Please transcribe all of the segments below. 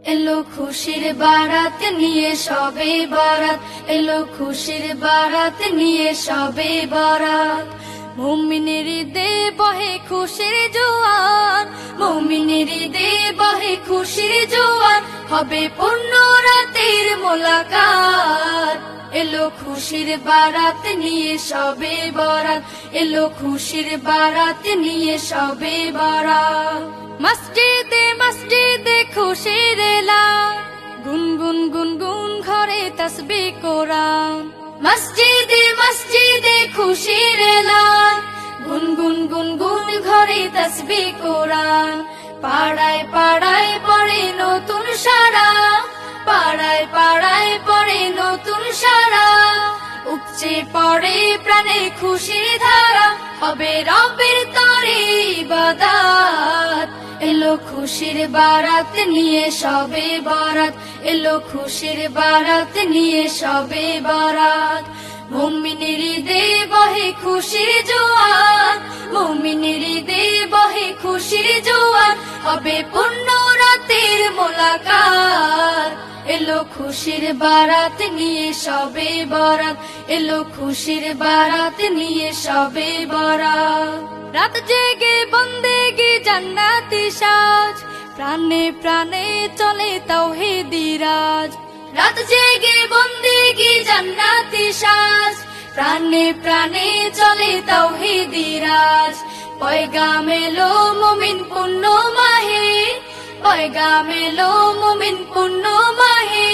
এলো খুশির বারাত নিয়ে সবে বরাত, এলো খুশির বারাত নিয়ে সবে বরাত। মুমিনের ঈদে বহে খুশির জোয়ার, মুমিনের ঈদে বহে খুশির জোয়ার, হবে পূর্ণ রাতের মোলাকাত। এলো খুশির বারাত নিয়ে সবে বরাত, এলো খুশির বারাত নিয়ে সবে বরাত। মসজিদে মসজিদে খুশির এলান, গুনগুন গুনগুন ঘরে তাসবিহ কোরআন। মসজিদে মসজিদে খুশির এলান, গুনগুন গুনগুন ঘরে তাসবিহ কোরআন। পাড়ায় পাড়ায় পড়ে নতুন সারা, পাড়ায় পাড়ায় পড়ে নতুন সারা। উপচে পড়ে প্রাণে খুশির ধারা, হবে রবের তরে ইবাদত। এলো খুশির বারাত নিয়ে সবে বরাত, এলো খুশির বারাত নিয়ে সবে বরাত। মুমিনের ঈদে বহে খুশির জোয়ার, মুমিনের ঈদে বহে খুশির জোয়ার, হবে পূর্ণ রাতের মোলাকাত। এলো খুশির বারাত নিয়ে সবে বরাত, এলো খুশির বারাত নিয়ে সবে বরাত। রাত জেগে বন্দেগি জান্নাতি সাজ, প্রাণে প্রাণে চলে তাওহীদি রাজ। রাত জেগে বন্দেগি জান্নাতি সাজ, প্রাণে প্রাণে চলে তাওহীদি রাজ। পয়গাম এলো মুমিন পূর্ণ মাহে, পয়গাম এলো মুমিন পূর্ণ মাহে।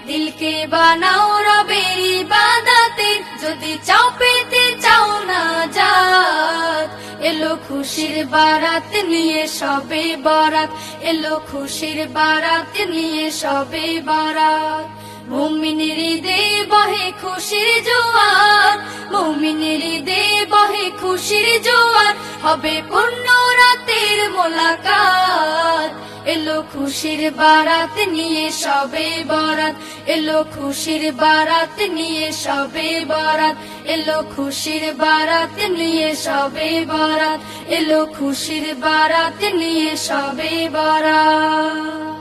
দিলকে বানাও রবের ইবাদতে, যদি চাও পেতে চাও না জাত। এলো খুশির বারাত নিয়ে সবে বরাত, এলো খুশির বারাত নিয়ে সবে বরাত। মুমিনের ঈদে বহে খুশির জোয়ার, মুমিনের ঈদে বহে খুশির জোয়ার, হবে পূর্ণ রাতের মোলাকাত। এলো খুশির বারাত নিয়ে সবে বরাত, এলো খুশির বারাত নিয়ে সবে বরাত, এলো খুশির বারাত নিয়ে সবে বরাত, এলো খুশির বারাত নিয়ে সবে বরাত।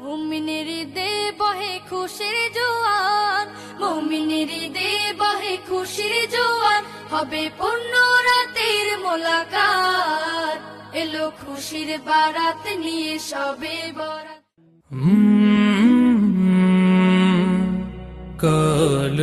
মুমিনের ঈদে বহে খুশির জোয়ার, মুমিনের ঈদে বহে খুশির জোয়ার, হবে পূর্ণ রাতের মোলাকাত। এলো খুশির বারাত নিয়ে সবে বরাত। কাল